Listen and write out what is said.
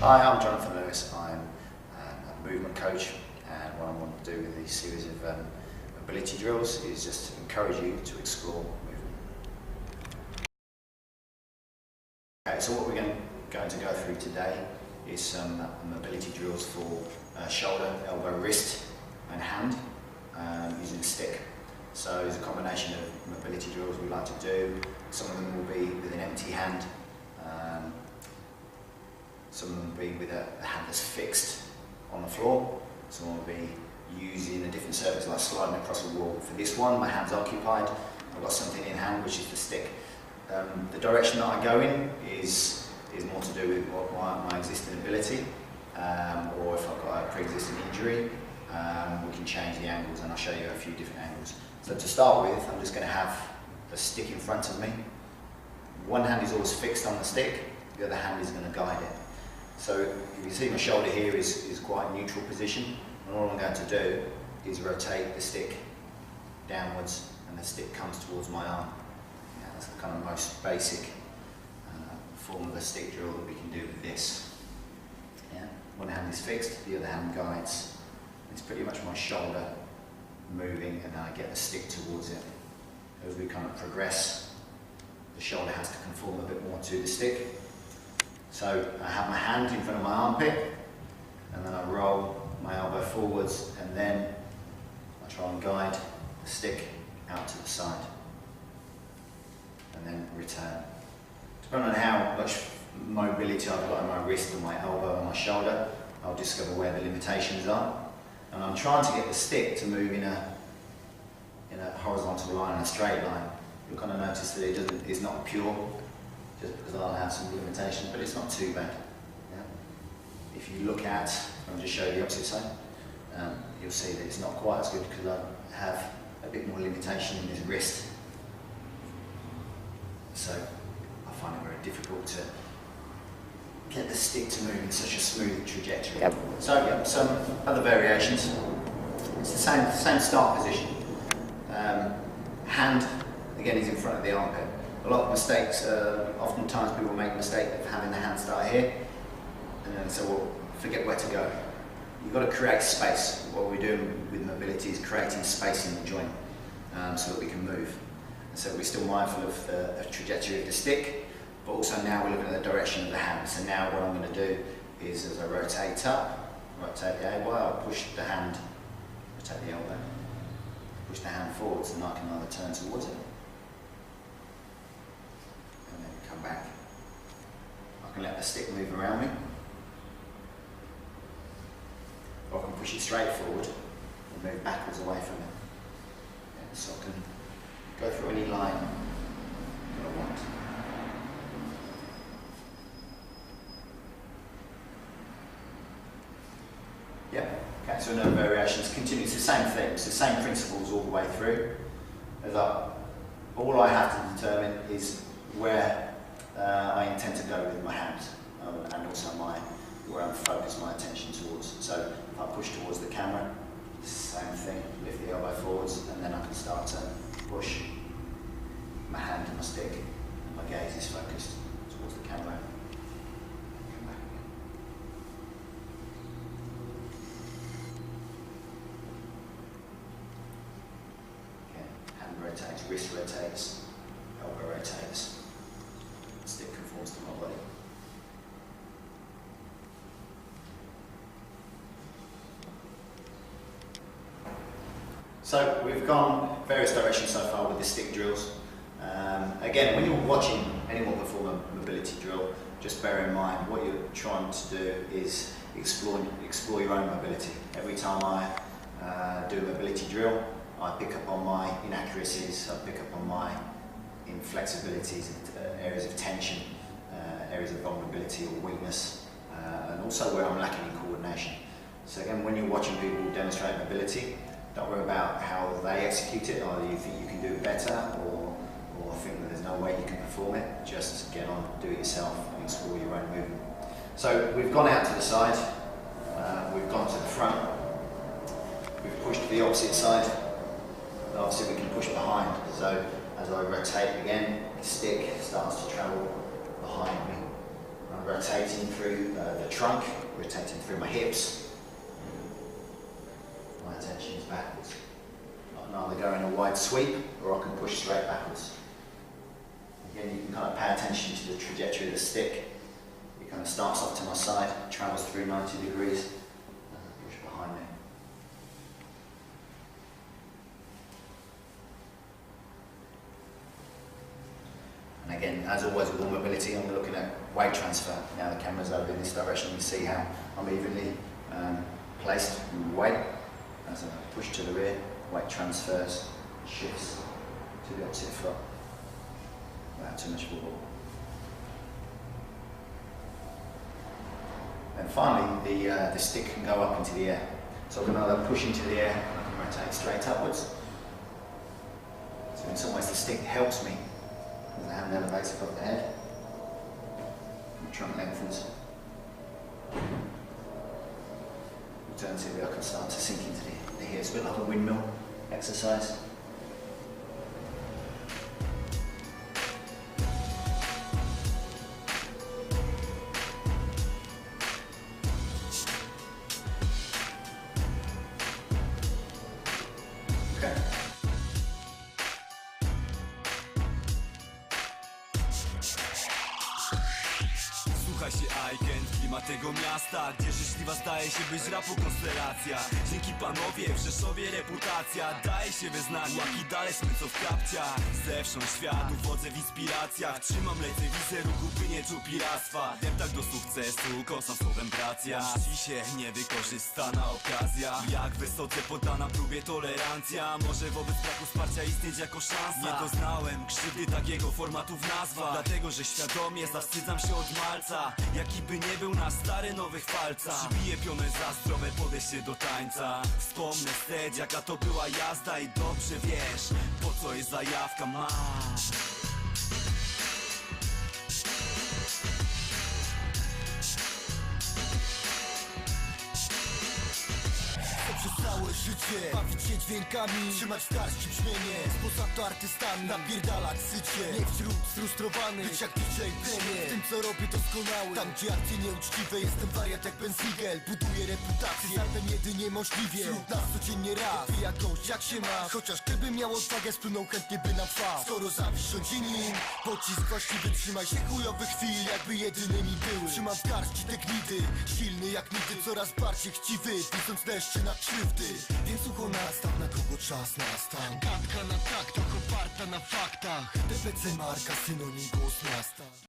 Hi, I'm Jonathan Lewis. I'm a movement coach, and what I want to do with these series of mobility drills is just to encourage you to explore movement. Okay, so what we're going to go through today is some mobility drills for shoulder, elbow, wrist and hand using a stick. So there's a combination of mobility drills we like to do. Some of them will be with an empty hand. Some of them will be with a hand that's fixed on the floor. Some will be using a different surface like sliding across a wall. For this one, my hand's occupied. I've got something in hand, which is the stick. The direction that I go in is more to do with my existing ability, or if I've got a pre-existing injury, we can change the angles, and I'll show you a few different angles. So to start with, I'm just going to have a stick in front of me. One hand is always fixed on the stick, the other hand is going to guide it. So if you see my shoulder here is quite a neutral position, and all I'm going to do is rotate the stick downwards and the stick comes towards my arm. Yeah, that's the kind of most basic form of a stick drill that we can do with this. Yeah? One hand is fixed, the other hand guides. It's pretty much my shoulder moving, and then I get the stick towards it. As we kind of progress, the shoulder has to conform a bit more to the stick. So I have my hand in front of my armpit, and then I roll my elbow forwards, and then I try and guide the stick out to the side, and then return. Depending on how much mobility I've got in my wrist and my elbow and my shoulder, I'll discover where the limitations are. And I'm trying to get the stick to move in a horizontal line and a straight line. You'll kind of notice that it's not pure, just because I'll have some limitations, but it's not too bad. Yeah? If you look at, I'll just show you the opposite side, you'll see that it's not quite as good because I have a bit more limitation in this wrist. So I find it very difficult to get the stick to move in such a smooth trajectory. Yep. So yeah, some other variations. It's the same start position. Hand again is in front of the armpit. A lot of mistakes, oftentimes people make the mistake of having the hand start here, and then say, well, forget where to go. You've got to create space. What we're doing with mobility is creating space in the joint so that we can move. And so we're still mindful of the trajectory of the stick, but also now we're looking at the direction of the hand. So now what I'm going to do is, as I rotate up, rotate the elbow, I'll push the hand, rotate the elbow, push the hand forwards, and I can either turn towards it, and then come back. I can let the stick move around me, or I can push it straight forward and move backwards away from it. Yeah, so I can go through any line that I want. Yeah. Okay, so no variations. Continue. It's the same thing. It's the same principles all the way through. All I have to determine is where I intend to go with my hands, and also where I'm focused my attention towards. So if I push towards the camera, same thing. Lift the elbow forwards, and then I can start to push my hand and my stick. My gaze is focused towards the camera. Rotates, wrist rotates, elbow rotates, stick conforms to my body. So we've gone various directions so far with the stick drills. Again, when you're watching anyone perform a mobility drill, just bear in mind what you're trying to do is explore your own mobility. Every time I do a mobility drill, I pick up on my inaccuracies, I pick up on my inflexibilities, areas of tension, areas of vulnerability or weakness, and also where I'm lacking in coordination. So again, when you're watching people demonstrate mobility, don't worry about how they execute it, either you think you can do it better or think that there's no way you can perform it. Just get on, do it yourself and explore your own movement. So we've gone out to the side, we've gone to the front, we've pushed to the opposite side. Obviously we can push behind, so as I rotate again, the stick starts to travel behind me. I'm rotating through the trunk, rotating through my hips. My attention is backwards. I can either go in a wide sweep or I can push straight backwards. Again, you can kind of pay attention to the trajectory of the stick. It kind of starts off to my side, travels through 90 degrees, and push behind me. And again, as always with all mobility, I'm looking at weight transfer. Now the camera's over in this direction, you see how I'm evenly placed with weight. As I push to the rear, weight transfers, shifts to the opposite foot without too much of a wobble. And finally, the stick can go up into the air. So I can either push into the air, I can rotate straight upwards. So in some ways the stick helps me. The hand elevates above the head, the trunk lengthens. Alternatively, I can start to sink into the hips, a bit like a windmill exercise. Okay. Słuchaj się Aiken, klimat tego miasta, gdzie życzliwa zdaje się być rapu konstelacja. Dzięki panowie, w Rzeszowie reputacja daje się we znaki, łaki dalej smyco w kapciach. Zewsząd świat uwodzę w inspiracjach, trzymam lejce wizeruchu, by nie czuł piractwa. Deptak do sukcesu, kosam słowem bracia. Czci się niewykorzystana okazja, jak wysoce poddana próbie tolerancja. Może wobec braku wsparcia istnieć jako szansa. Nie doznałem krzywdy takiego formatu w nazwach, dlatego że świadomie zawstydzam się od malca. Jaki by nie był nasz stary nowy chwalca, przybiję pionę za zdrowe podejście do tańca. Wspomnę wstecz, jaka to była jazda i dobrze wiesz, po co jest zajawka masz. Przez całe życie bawić się dźwiękami, trzymać w garści brzmienie, spoza to artystami, napierdalać sycie. Nie wśród sfrustrowanych, być jak DJ Plenie. W tym co robię doskonały, tam gdzie akcje nieuczciwe. Jestem wariat jak Ben Siegel, buduję reputację, zatem jedynie możliwie. Wśród nas codziennie raz, ty jak gość, jak się masz? Chociaż gdybym miał odwagę, splunął chętnie by nam fał. Skoro zawisz rządzi nim, pocisk właściwy, trzymaj się chujowych chwil, jakby jedynymi były. Trzymam w garści te gnidy, silny jak nigdy, coraz bardziej chciwy, pisząc deszcze na krzywdy. Więc ucho nastaw, na kogo czas nastał. Gadka na taktach, oparta na faktach. DPC marka, synonim głos miasta.